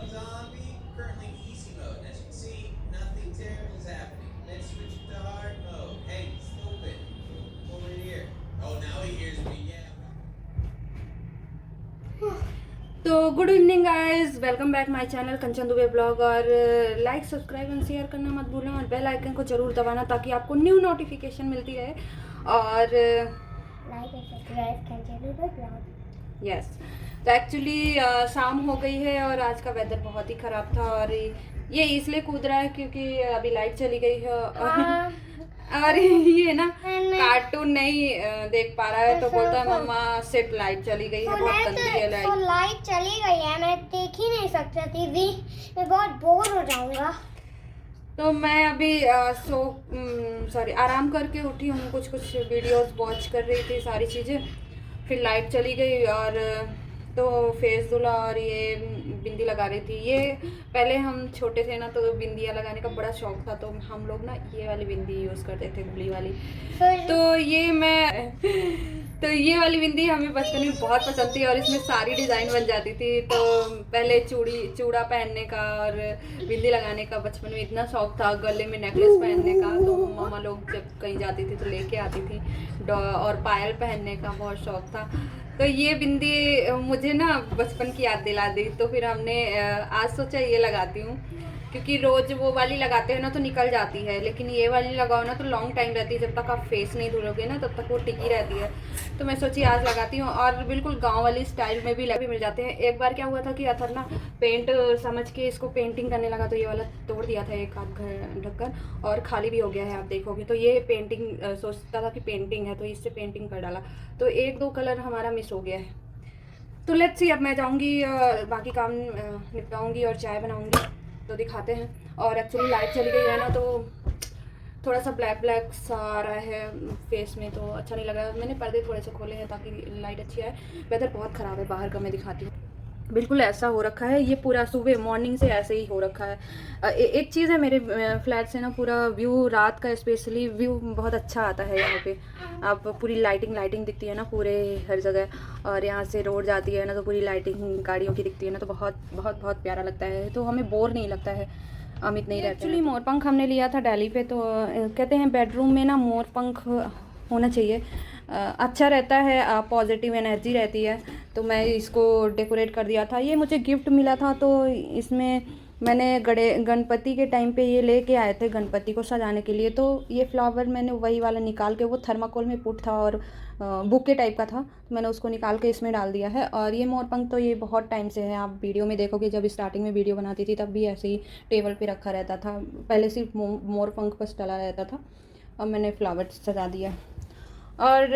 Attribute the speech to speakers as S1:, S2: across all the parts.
S1: तो good evening guys, welcome back my channel Kanchan Dubey blog. और like subscribe and share करना मत भूलना और बेल आइकन को जरूर दबाना ताकि आपको न्यू नोटिफिकेशन मिलती रहे। और
S2: like and subscribe Kanchan Dubey blog.
S1: Yes, तो एक्चुअली शाम हो गई है और आज का वेदर बहुत ही ख़राब था और ये इसलिए कूद रहा है क्योंकि अभी लाइट चली गई है। और ये ना कार्टून नहीं देख पा रहा है तो बोलता है मम्मा सिर्फ लाइट चली गई है, बहुत गंदी है लाइट।
S2: तो लाइट चली गई है, मैं देख ही नहीं सकता टीवी, मैं बहुत बोर हो जाऊंगा।
S1: तो मैं अभी आराम करके उठी हूँ, कुछ वीडियोस वॉच कर रही थी, सारी चीज़ें। फिर लाइट चली गई और तो फेस धुला और ये बिंदी लगा रही थी। ये पहले हम छोटे थे ना तो बिंदियाँ लगाने का बड़ा शौक था, तो हम लोग ना ये वाली बिंदी यूज़ करते थे, गुली वाली। तो ये वाली बिंदी हमें बचपन में बहुत पसंद थी और इसमें सारी डिज़ाइन बन जाती थी। तो पहले चूड़ा पहनने का और बिंदी लगाने का बचपन में इतना शौक था, गले में नेकलेस पहनने का। तो मम्मा लोग जब कहीं जाती थी तो लेके आती थी, और पायल पहनने का बहुत शौक था। तो ये बिंदी मुझे ना बचपन की याद दिला दी, तो फिर हमने आज सोचा ये लगाती हूँ, क्योंकि रोज़ वो वाली लगाते हैं ना तो निकल जाती है, लेकिन ये वाली लगाओ ना तो लॉन्ग टाइम रहती है। जब तक आप फेस नहीं धुलोगे ना तब तक वो टिकी रहती है। तो मैं सोची आज लगाती हूँ और बिल्कुल गांव वाली स्टाइल में भी मिल जाते हैं। एक बार क्या हुआ था कि अथर ना पेंट समझ के इसको पेंटिंग करने लगा, तो ये वाला तोड़ दिया था एक आध ढक्कन, और खाली भी हो गया है, आप देखोगे। तो ये पेंटिंग सोचता था कि पेंटिंग है तो इससे पेंटिंग कर डाला, तो एक दो कलर हमारा मिस हो गया है। तो लेट्स सी, अब मैं जाऊँगी बाकी काम निपटाऊँगी और चाय बनाऊँगी, तो दिखाते हैं। और एक्चुअली लाइट चली गई है ना तो थोड़ा सा ब्लैक ब्लैक सा आ रहा है फेस में, तो अच्छा नहीं लग रहा है। मैंने पर्दे थोड़े से खोले हैं ताकि लाइट अच्छी आए। वेदर बहुत ख़राब है बाहर का, मैं दिखाती हूँ। बिल्कुल ऐसा हो रखा है, ये पूरा सुबह मॉर्निंग से ऐसे ही हो रखा है। एक चीज़ है, मेरे फ्लैट से ना पूरा व्यू रात का स्पेशली व्यू बहुत अच्छा आता है यहाँ पे। आप पूरी लाइटिंग दिखती है ना पूरे हर जगह, और यहाँ से रोड जाती है ना तो पूरी लाइटिंग गाड़ियों की दिखती है ना, तो बहुत बहुत बहुत प्यारा लगता है। तो हमें बोर नहीं लगता है, अमित नहीं रहते। एक्चुअली मोरपंख हमने लिया था दिल्ली पे, तो कहते हैं बेडरूम में ना मोरपंख होना चाहिए, अच्छा रहता है, पॉजिटिव एनर्जी रहती है। तो मैं इसको डेकोरेट कर दिया था, ये मुझे गिफ्ट मिला था। तो इसमें मैंने गणपति के टाइम पे ये लेके आए थे गणपति को सजाने के लिए। तो ये फ्लावर मैंने वही वाला निकाल के, वो थर्माकोल में पुट था और बुके टाइप का था, तो मैंने उसको निकाल के इसमें डाल दिया है। और ये मोरपंख तो ये बहुत टाइम से है, आप वीडियो में देखोगे, जब स्टार्टिंग में वीडियो बनाती थी तब भी ऐसे ही टेबल पे रखा रहता था। पहले सिर्फ मोरपंख बस डला रहता था, अब मैंने फ्लावर सजा दिया। और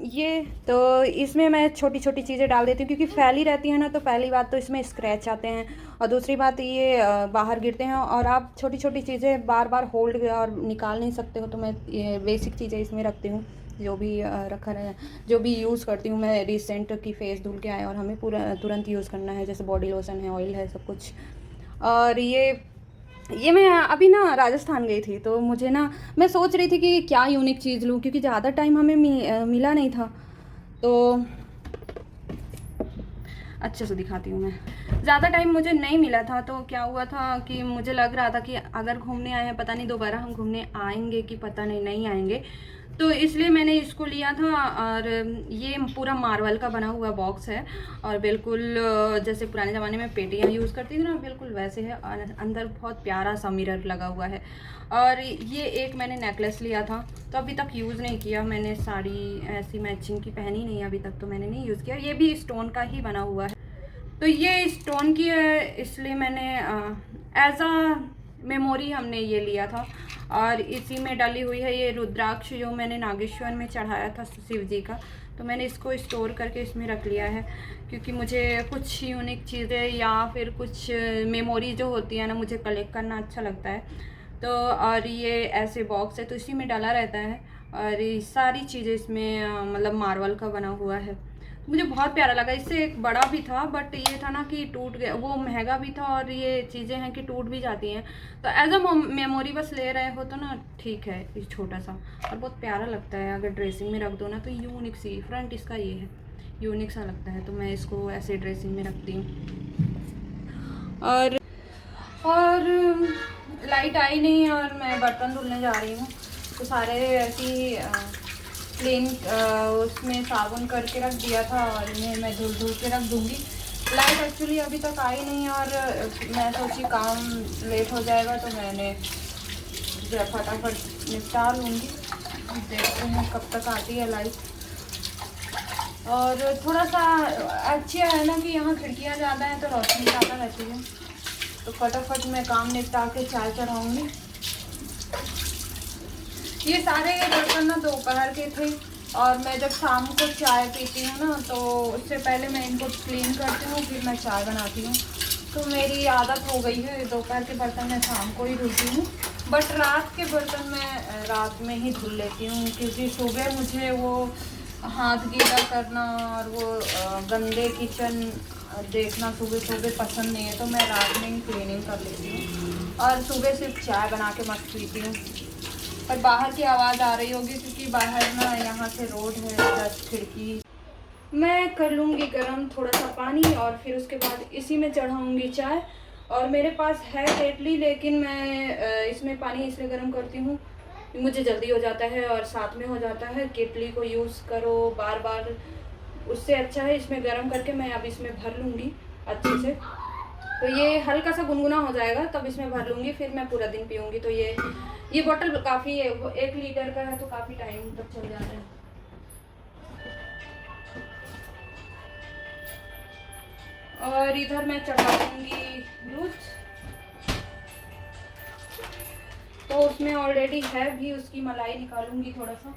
S1: ये तो इसमें मैं छोटी छोटी चीज़ें डाल देती हूँ, क्योंकि फैली रहती है ना, तो पहली बात तो इसमें स्क्रैच आते हैं, और दूसरी बात ये बाहर गिरते हैं, और आप छोटी छोटी चीज़ें बार बार होल्ड और निकाल नहीं सकते हो। तो मैं ये बेसिक चीज़ें इसमें रखती हूँ, जो भी रखा रहे, जो भी यूज़ करती हूँ मैं। रिसेंट की फेस धुल के आए और हमें पूरा तुरंत यूज़ करना है, जैसे बॉडी लोशन है, ऑयल है, सब कुछ। और ये मैं अभी ना राजस्थान गई थी, तो मुझे ना मैं सोच रही थी कि क्या यूनिक चीज़ लूँ, क्योंकि ज़्यादा टाइम हमें मिला नहीं था। तो अच्छे से दिखाती हूँ मैं, ज़्यादा टाइम मुझे नहीं मिला था, तो क्या हुआ था कि मुझे लग रहा था कि अगर घूमने आए हैं, पता नहीं दोबारा हम घूमने आएंगे कि पता नहीं आएंगे, तो इसलिए मैंने इसको लिया था। और ये पूरा मार्बल का बना हुआ बॉक्स है, और बिल्कुल जैसे पुराने ज़माने में पेटियाँ यूज़ करती थी ना, बिल्कुल वैसे है। और अंदर बहुत प्यारा सा मिरर लगा हुआ है। और ये एक मैंने नेकलेस लिया था, तो अभी तक यूज़ नहीं किया मैंने। साड़ी ऐसी मैचिंग की पहनी नहीं अभी तक, तो मैंने नहीं यूज़ किया। ये भी स्टोन का ही बना हुआ है, तो ये स्टोन की है, इसलिए मैंने एज अ मेमोरी हमने ये लिया था। और इसी में डली हुई है ये रुद्राक्ष, जो मैंने नागेश्वर में चढ़ाया था शिव जी का, तो मैंने इसको स्टोर करके इसमें रख लिया है, क्योंकि मुझे कुछ यूनिक चीज़ें या फिर कुछ मेमोरी जो होती है ना, मुझे कलेक्ट करना अच्छा लगता है। तो और ये ऐसे बॉक्स है, तो इसी में डाला रहता है, और ये सारी चीज़ें इसमें मतलब मार्बल का बना हुआ है। मुझे बहुत प्यारा लगा। इससे एक बड़ा भी था, बट ये था ना कि टूट गया, वो महंगा भी था, और ये चीज़ें हैं कि टूट भी जाती हैं। तो एज अ मेमोरी बस ले रहे हो तो ना ठीक है, ये छोटा सा, और बहुत प्यारा लगता है। अगर ड्रेसिंग में रख दो ना तो यूनिक सी, फ्रंट इसका ये है, यूनिक सा लगता है, तो मैं इसको ऐसे ड्रेसिंग में रखती हूँ। और लाइट आई नहीं और मैं बर्तन धुलने जा रही हूँ, तो सारे ऐसी प्लेन उसमें साबुन करके रख दिया था और इन्हें मैं धुल के रख दूँगी। लाइट एक्चुअली अभी तक आई नहीं और मैं सोची काम लेट हो जाएगा, तो मैंने फटाफट निपटा लूँगी। देखते हैं कब तक आती है लाइट। और थोड़ा सा अच्छा है ना कि यहाँ खिड़कियाँ ज़्यादा हैं तो रोशनी ज़्यादा रहती है, तो फटाफट मैं काम निपटा के चाय चढ़ाऊँगी। ये सारे बर्तन ना दोपहर के थे और मैं जब शाम को चाय पीती हूँ ना, तो उससे पहले मैं इनको क्लीन करती हूँ, फिर मैं चाय बनाती हूँ। तो मेरी आदत हो गई है, दोपहर के बर्तन मैं शाम को ही धुलती हूँ, बट रात के बर्तन मैं रात में ही धुल लेती हूँ, क्योंकि सुबह मुझे वो हाथ गीला करना और वो गंदे किचन देखना सुबह सुबह पसंद नहीं है। तो मैं रात में ही क्लीनिंग कर लेती हूँ और सुबह सिर्फ चाय बना के मस्त पीती हूँ। पर बाहर की आवाज़ आ रही होगी क्योंकि बाहर ना यहाँ से रोड है, जस्ट खिड़की। मैं कर लूँगी गरम थोड़ा सा पानी और फिर उसके बाद इसी में चढ़ाऊँगी चाय। और मेरे पास है केटली, लेकिन मैं इसमें पानी इसलिए गर्म करती हूँ, मुझे जल्दी हो जाता है और साथ में हो जाता है। केटली को यूज़ करो बार बार, उससे अच्छा है इसमें गर्म करके मैं अब इसमें भर लूँगी अच्छे से। तो ये हल्का सा गुनगुना हो जाएगा तब इसमें भर लूँगी, फिर मैं पूरा दिन पीऊँगी। तो ये बोतल काफ़ी है, 1 लीटर का है तो काफ़ी टाइम तक चल जाता है। और इधर मैं चढ़ा दूँगी दूध, तो उसमें ऑलरेडी है भी, उसकी मलाई निकालूंगी थोड़ा सा।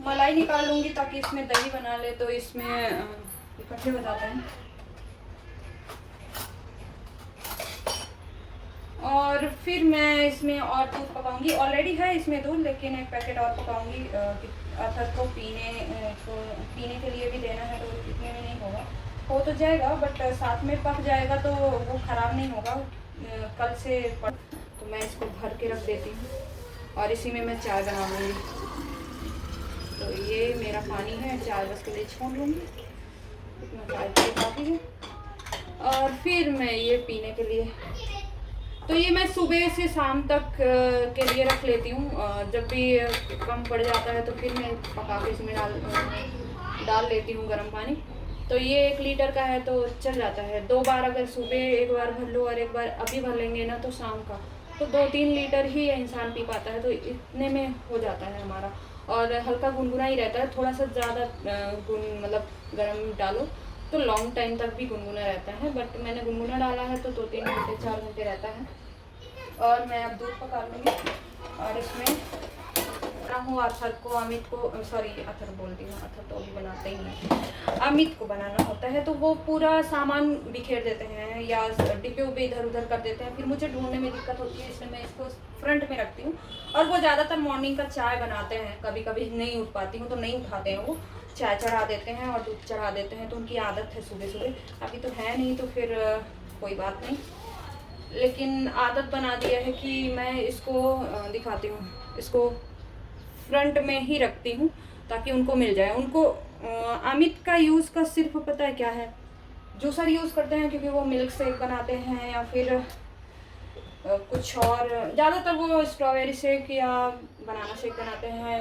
S1: मलाई निकाल लूँगी ताकि इसमें दही बना ले, तो इसमें इकट्ठे हो जाते हैं। और फिर मैं इसमें और दूध पकाऊंगी, ऑलरेडी है इसमें दूध, लेकिन एक पैकेट और पकाऊंगी। अथर को पीने के लिए भी देना है, तो इतने में नहीं होगा, हो तो जाएगा बट साथ में पक जाएगा तो वो ख़राब नहीं होगा कल से। तो मैं इसको भर के रख देती हूँ और इसी में मैं चाय बना लूँगी। तो ये मेरा पानी है, चाय बस के लिए छोड़ लूँगी, इतना चाय के काफ़ी है। और फिर मैं ये पीने के लिए, तो ये मैं सुबह से शाम तक के लिए रख लेती हूँ। जब भी कम पड़ जाता है तो फिर मैं पका के इसमें डाल लेती हूँ गर्म पानी। तो ये 1 लीटर का है तो चल जाता है। 2 बार अगर सुबह एक बार भर लो और एक बार अभी भर लेंगे ना तो शाम का, तो 2-3 लीटर ही इंसान पी पाता है। तो इतने में हो जाता है हमारा, और हल्का गुनगुना ही रहता है। थोड़ा सा ज़्यादा मतलब गर्म डालो तो लॉन्ग टाइम तक भी गुनगुना रहता है, बट मैंने गुनगुना डाला है तो 2-3 घंटे 4 घंटे रहता है। और मैं अब दूध पका लूँगी और इसमें हूँ अथर को, अमित को, सॉरी अथर बोलती हूँ, अथर तो अभी बनाते ही नहीं, अमित को बनाना होता है। तो वो पूरा सामान बिखेर देते हैं या डिब्बे उब्बे इधर उधर कर देते हैं, फिर मुझे ढूंढने में दिक्कत होती है, इसलिए मैं इसको फ्रंट में रखती हूँ। और वो ज़्यादातर मॉर्निंग का चाय बनाते हैं, कभी कभी नहीं उठ पाती हूँ तो नहीं उठाते हैं, वो चाय चढ़ा देते हैं और दूध चढ़ा देते हैं, तो उनकी आदत है सुबह सुबह। अभी तो है नहीं तो फिर कोई बात नहीं, लेकिन आदत बना दिया है कि मैं इसको दिखाती हूँ, इसको फ्रंट में ही रखती हूँ ताकि उनको मिल जाए। उनको अमित का यूज़ का सिर्फ पता है क्या है, जूसर यूज़ करते हैं क्योंकि वो मिल्क शेक बनाते हैं या फिर कुछ और, ज़्यादातर वो स्ट्रॉबेरी शेक या बनाना शेक बनाते हैं।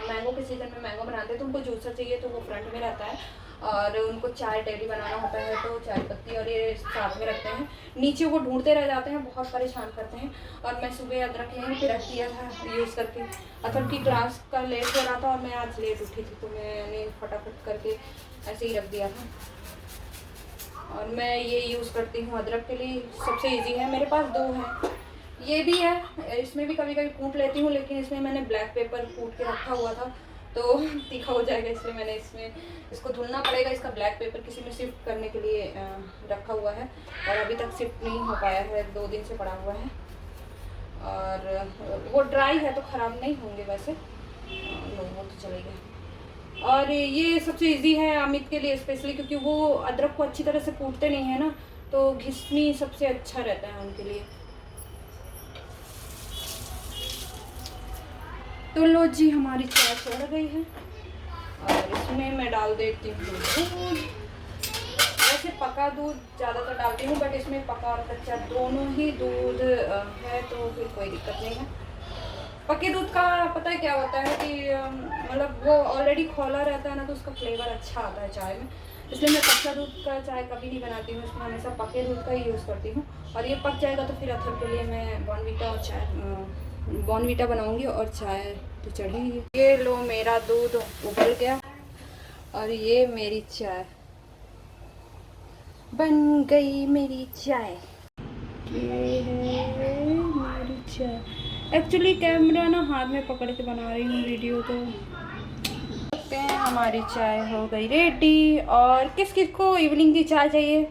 S1: मैंगो के सीज़न में मैंगो बनाते हैं तो उनको जूसर चाहिए तो वो फ्रंट में रहता है। और उनको चाय डेली बनाना होता है तो चाय पत्ती और ये साथ में रखते हैं। नीचे वो ढूंढते रह जाते हैं, बहुत परेशान करते हैं। और मैं सुबह अदरक यहीं पे रख दिया था यूज़ करके। अदरक की क्लास का लेट हो रहा था और मैं आज लेट उठी थी तो मैंने फटाफट करके ऐसे ही रख दिया था। और मैं ये यूज़ करती हूँ अदरक के लिए, सबसे ईजी है। मेरे पास 2 हैं, ये भी है, इसमें भी कभी कभी कूट लेती हूँ, लेकिन इसमें मैंने ब्लैक पेपर कूट के रखा हुआ था तो तीखा हो जाएगा, इसलिए मैंने इसको धुलना पड़ेगा। इसका ब्लैक पेपर किसी में शिफ्ट करने के लिए रखा हुआ है और अभी तक शिफ्ट नहीं हो पाया है, 2 दिन से पड़ा हुआ है। और वो ड्राई है तो ख़राब नहीं होंगे वैसे, वो तो चलेगा। और ये सबसे इजी है अमित के लिए स्पेशली, क्योंकि वो अदरक को अच्छी तरह से कूटते नहीं है ना, तो घिसनी सबसे अच्छा रहता है उनके लिए। तो लो जी, हमारी चाय चढ़ गई है और इसमें मैं डाल देती हूँ दूध। वैसे पका दूध ज़्यादातर डालती हूँ, बट इसमें पका और कच्चा दोनों ही दूध है, तो फिर कोई दिक्कत नहीं है। पके दूध का पता है क्या होता है कि मतलब वो ऑलरेडी खौला रहता है ना, तो उसका फ्लेवर अच्छा आता है चाय में, इसलिए मैं कच्चा दूध का चाय कभी नहीं बनाती हूँ, इसमें हमेशा पके दूध का ही यूज़ करती हूँ। और ये पक जाएगा तो फिर अथर के लिए मैं बॉर्नवीटा बनाऊँगी और चाय तो चढ़ी ही। ये लो मेरा दूध उबल गया और ये मेरी चाय बन गई। मेरी चाय, ये है मेरी चाय। एक्चुअली कैमरा ना हाथ में पकड़ के बना रही हूँ वीडियो, तो देखते हैं। हमारी चाय हो गई रेडी। और किस किस को इवनिंग की चाय चाहिए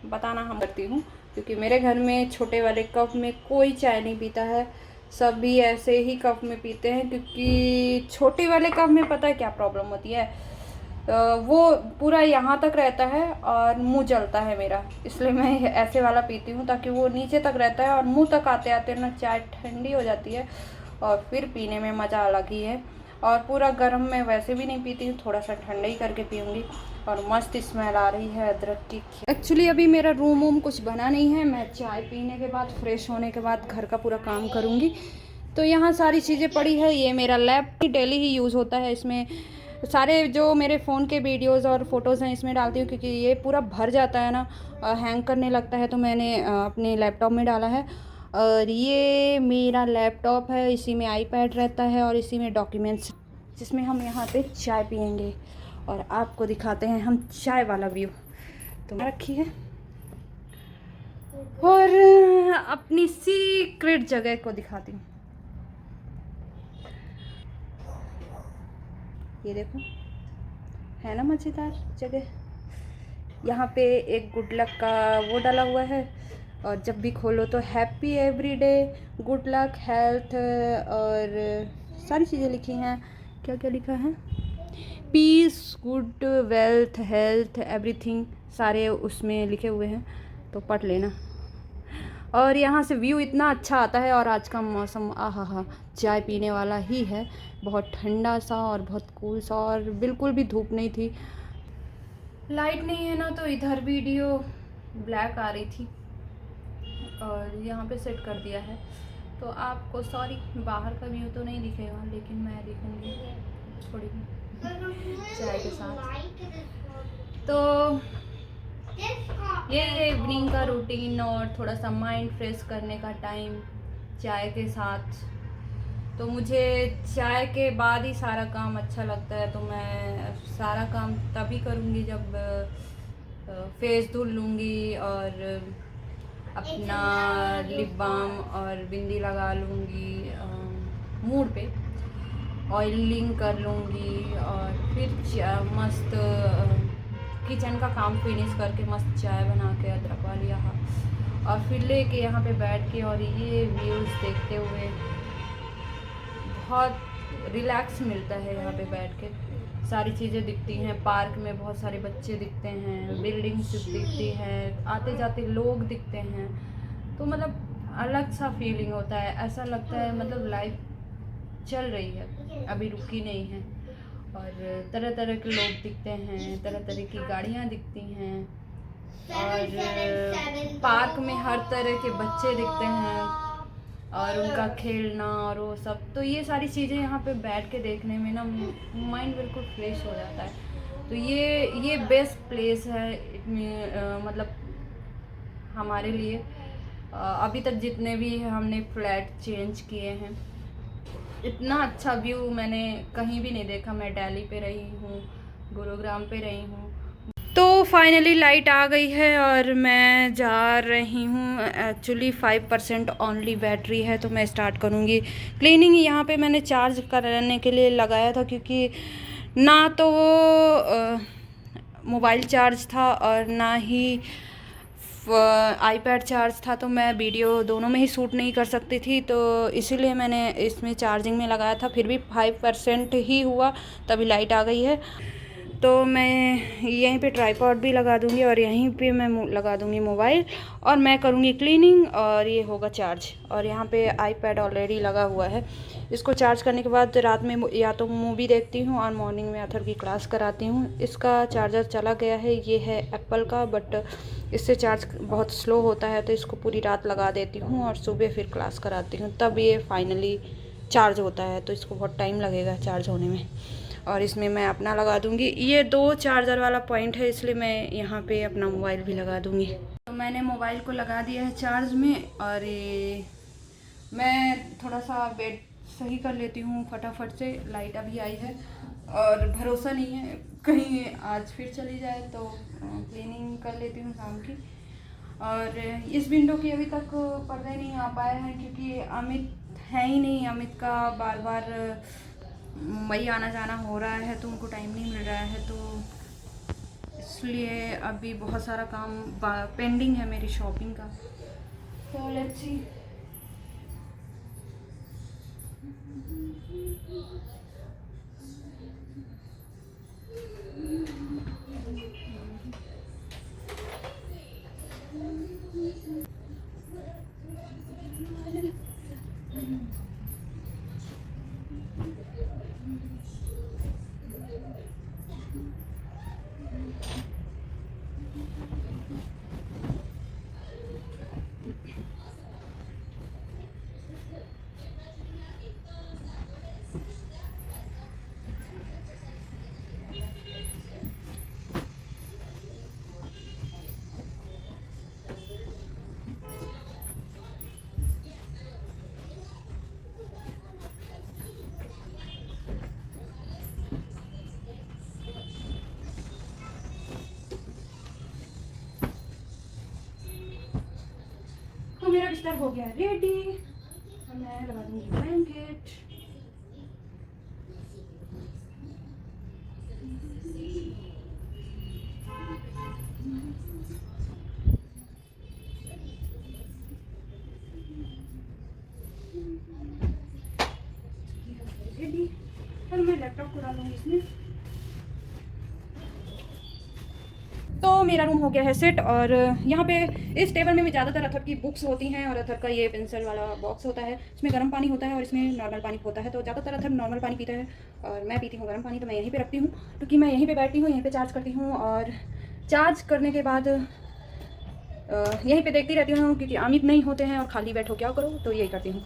S1: बताना, हम करती हूँ, क्योंकि मेरे घर में छोटे वाले कप में कोई चाय नहीं पीता है, सभी ऐसे ही कप में पीते हैं। क्योंकि छोटे वाले कप में पता है क्या प्रॉब्लम होती है, वो पूरा यहाँ तक रहता है और मुंह जलता है मेरा, इसलिए मैं ऐसे वाला पीती हूँ, ताकि वो नीचे तक रहता है और मुंह तक आते आते ना चाय ठंडी हो जाती है और फिर पीने में मज़ा अलग ही है। और पूरा गर्म मैं वैसे भी नहीं पीती हूँ, थोड़ा सा ठंडा ही करके पीऊँगी। और मस्त स्मेल आ रही है अदरक की। एक्चुअली अभी मेरा रूम वूम कुछ बना नहीं है, मैं चाय पीने के बाद फ्रेश होने के बाद घर का पूरा काम करूँगी। तो यहाँ सारी चीज़ें पड़ी है। ये मेरा लैप डेली ही यूज़ होता है, इसमें सारे जो मेरे फ़ोन के वीडियोज़ और फ़ोटोज़ हैं इसमें डालती हूँ, क्योंकि ये पूरा भर जाता है ना, हैंग करने लगता है, तो मैंने अपने लैपटॉप में डाला है। और ये मेरा लैपटॉप है, इसी में आईपैड रहता है और इसी में डॉक्यूमेंट्स, जिसमें हम यहाँ पे चाय पियेंगे। और आपको दिखाते हैं हम चाय वाला व्यू। तो रखी है और अपनी सीक्रेट जगह को दिखाती हूँ। ये देखो, है ना मज़ेदार जगह। यहाँ पे एक गुड लक का वो डाला हुआ है, और जब भी खोलो तो happy everyday, good luck, health और सारी चीज़ें लिखी हैं। क्या क्या लिखा है, peace, good, wealth, health, everything, सारे उसमें लिखे हुए हैं, तो पढ़ लेना। और यहाँ से व्यू इतना अच्छा आता है, और आज का मौसम आहा हा चाय पीने वाला ही है, बहुत ठंडा सा और बहुत कूल सा, और बिल्कुल भी धूप नहीं थी। लाइट नहीं है ना, तो इधर वीडियो ब्लैक आ रही थी, और यहाँ पे सेट कर दिया है, तो आपको सॉरी बाहर का व्यू तो नहीं दिखेगा, लेकिन मैं दिखूँगी थोड़ी चाय के साथ। तो ये इवनिंग का रूटीन और थोड़ा सा माइंड फ्रेश करने का टाइम चाय के साथ। तो मुझे चाय के बाद ही सारा काम अच्छा लगता है, तो मैं सारा काम तभी करूँगी जब फेस धुल लूँगी और अपना लिप बाम और बिंदी लगा लूँगी, मूड पे ऑयलिंग कर लूँगी, और फिर मस्त किचन का काम फिनिश करके मस्त चाय बना के अदरक वाली यहाँ, और फिर लेके यहाँ पे बैठ के और ये व्यूज़ देखते हुए बहुत रिलैक्स मिलता है। यहाँ पे बैठ के सारी चीज़ें दिखती हैं, पार्क में बहुत सारे बच्चे दिखते हैं, बिल्डिंग्स दिखती हैं, आते जाते लोग दिखते हैं, तो मतलब अलग सा फीलिंग होता है, ऐसा लगता है मतलब लाइफ चल रही है, अभी रुकी नहीं है। और तरह तरह के लोग दिखते हैं, तरह तरह की गाड़ियाँ दिखती हैं, और पार्क में हर तरह के बच्चे दिखते हैं और उनका खेलना और वो सब। तो ये सारी चीज़ें यहाँ पे बैठ के देखने में ना माइंड बिल्कुल फ्रेश हो जाता है। तो ये बेस्ट प्लेस है मतलब हमारे लिए। अभी तक जितने भी हमने फ्लैट चेंज किए हैं, इतना अच्छा व्यू मैंने कहीं भी नहीं देखा। मैं दिल्ली पे रही हूँ, गुरुग्राम पे रही हूँ। तो फाइनली लाइट आ गई है और मैं जा रही हूँ। एक्चुअली 5% ओनली बैटरी है, तो मैं स्टार्ट करूँगी क्लीनिंग। यहाँ पे मैंने चार्ज करने के लिए लगाया था, क्योंकि ना तो वो मोबाइल चार्ज था और ना ही आईपैड चार्ज था, तो मैं वीडियो दोनों में ही शूट नहीं कर सकती थी, तो इसीलिए मैंने इसमें चार्जिंग में लगाया था। फिर भी 5% ही हुआ, तभी लाइट आ गई है। तो मैं यहीं पे ट्राइपॉड भी लगा दूंगी और यहीं पे मैं लगा दूंगी मोबाइल, और मैं करूंगी क्लीनिंग और ये होगा चार्ज। और यहाँ पे आईपैड ऑलरेडी लगा हुआ है,
S3: इसको चार्ज करने के बाद रात में या तो मूवी देखती हूँ और मॉर्निंग में अथर की क्लास कराती हूँ। इसका चार्जर चला गया है, ये है एप्पल का, बट इससे चार्ज बहुत स्लो होता है, तो इसको पूरी रात लगा देती हूँ और सुबह फिर क्लास कराती हूँ, तब ये फाइनली चार्ज होता है। तो इसको बहुत टाइम लगेगा चार्ज होने में। और इसमें मैं अपना लगा दूँगी, ये 2 चार्जर वाला पॉइंट है, इसलिए मैं यहाँ पे अपना मोबाइल भी लगा दूँगी। तो मैंने मोबाइल को लगा दिया है चार्ज में, और ये मैं थोड़ा सा बेड सही कर लेती हूँ फटाफट से। लाइट अभी आई है और भरोसा नहीं है कहीं आज फिर चली जाए, तो क्लीनिंग कर लेती हूँ शाम की। और इस विंडो की अभी तक पर्दे नहीं आ पाए हैं, क्योंकि अमित है ही नहीं। अमित का बार बार मुंबई आना जाना हो रहा है, तो उनको टाइम नहीं मिल रहा है, तो इसलिए अभी बहुत सारा काम पेंडिंग है मेरी शॉपिंग का। तो लेट्स सी। तो मेरा बिस्तर हो गया रेडी, और मैं लगा दूंगी ब्लैंकेट। रेडी, और मैं लैपटॉप को डालूंगी इसमें। तो मेरा रूम हो गया है सेट, और यहाँ पे इस टेबल में भी ज़्यादातर अथर की बुक्स होती हैं, और अथर का ये पेंसिल वाला बॉक्स होता है, इसमें गर्म पानी होता है और इसमें नॉर्मल पानी होता है। तो ज़्यादातर अथर नॉर्मल पानी पीता है और मैं पीती हूँ गर्म पानी, तो मैं यहीं पे रखती हूँ, क्योंकि मैं यहीं पे बैठती हूँ, यहीं पे चार्ज करती हूँ, और चार्ज करने के बाद यहीं पे देखती रहती हूँ, क्योंकि अमित नहीं होते हैं और खाली बैठो क्या करो, तो यही करती हूँ।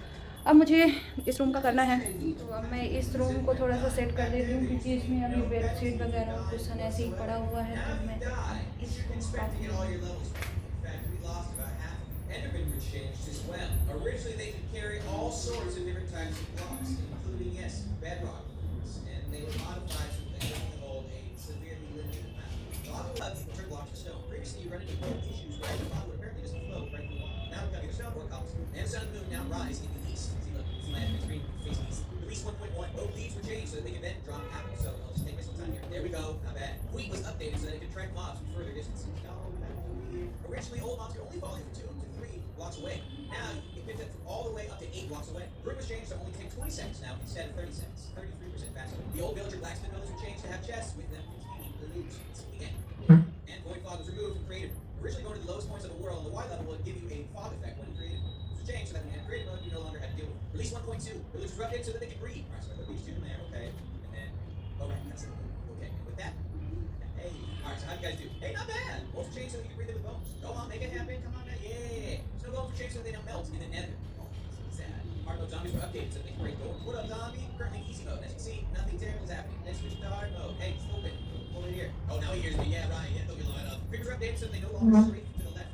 S3: अब मुझे इस रूम का करना है, तो अब मैं इस रूम को थोड़ा सा सेट कर देती हूँ, क्योंकि इसमें अभी बेडशीट वगैरह कुछ ऐसे ही पड़ा हुआ है, तो मैं इस
S4: Enderman were changed as well. Originally, they could carry all sorts of different types of blocks, including, yes, bedrock blocks, and they were modified so that they could hold a severely limited amount. A lot of people turn blocks to stone. Previously, you run into issues where the lava would apparently just flow right through the wall. Now we've got either stone or cobblestone. And the sun and moon now rise in the east. See, look, see my admin screen facing east. Release 1.1. Both leads were changed so that they could then drop apples. So I'll just take my some time here. There we go. Not bad. Wheat was updated so that it could track mobs from further distances. Originally, old mobs could only fall in 2 to 3 blocks away. Now you can pick them all the way up to 8 blocks away. Room was changed to only take 20 seconds now instead of 30 seconds. 33% faster. The old villager blacksmith builders were changed to have chests with them containing illusions. Again. And void fog was removed from creative. Originally going to the lowest points of the world on the Y level would give you a fog effect when creative. This was changed so that when you had creative mode, you no longer had to deal with it. Release 1.2. Villagers were updated so that they could breathe. Alright, so I put these 2 in there, okay. And then, okay, that's it. Okay, and with that, hey, alright, so how do you guys do? Hey, not bad. Bones were changed so that you can breathe it with bones. Go on, make it happen. Come on, man. Yeah. Snow bones were changed so that they don't melt in the nether. Oh, that's sad. Hard mode zombies were updated so that they can break doors. What up, zombie? Currently easy mode. As you can see, nothing terrible is happening. Let's switch to hard mode. Hey, it's open. Pull it here. Oh, now he hears me. Yeah, right. Yeah, don't get lined up. Creepers were updated so that they no longer straight to the left.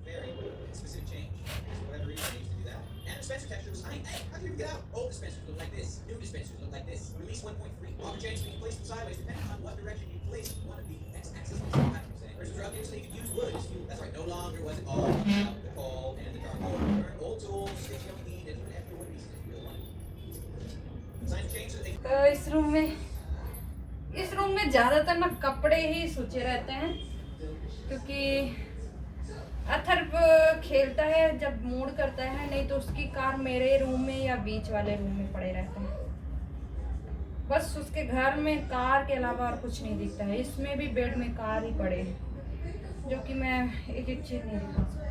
S4: Very specific change. For whatever reason, they used to do that. And the dispenser texture was hey, how can you get out? Old dispensers look like this. New dispensers look like this. Release 1.3. Blocker change so you can place them sideways depending on what direction you place one of the x-axis. Versus drop in so you could use wood as fuel. That's right, no longer was it all about the coal and the charcoal. Burn old tools, things you don't need, and even after wood pieces if you really want it. Designs change so that they
S3: तो इस room में ज़्यादातर ना कपड़े ही सूचे रहते हैं, क्योंकि अथर खेलता है जब मूड करता है, नहीं तो उसकी कार मेरे रूम में या बीच वाले रूम में पड़े रहते हैं। बस उसके घर में कार के अलावा और कुछ नहीं दिखता है। इसमें भी बेड में कार ही पड़े हैं, जो कि मैं एक एक चीज़ नहीं दिखा सकती।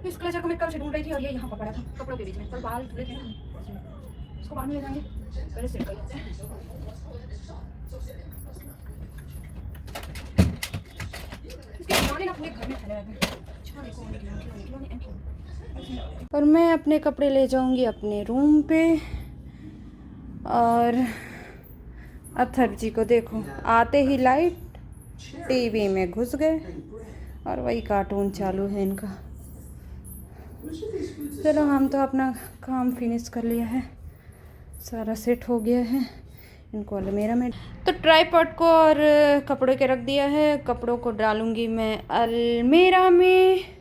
S3: इस क्लचर को मैं कल से ढूंढ रही थी और ये यहाँ पर पड़ा था कपड़ों के बीच में। कल बाल धुले थे ना, इसको बाद में ले जाएंगे, पहले सेट कर लेते हैं। इसके खिलौने ना पूरे घर में फैले रहते हैं। अच्छा देखो और मैं अपने कपड़े ले जाऊंगी अपने रूम पे। और अथर जी को देखो, आते ही लाइट, टीवी में घुस गए और वही कार्टून चालू है इनका। चलो हम तो अपना काम फिनिश कर लिया है, सारा सेट हो गया है। इनको अलमीरा में तो ट्राईपॉड को और कपड़ों के रख दिया है। कपड़ों को डालूंगी मैं अलमीरा में।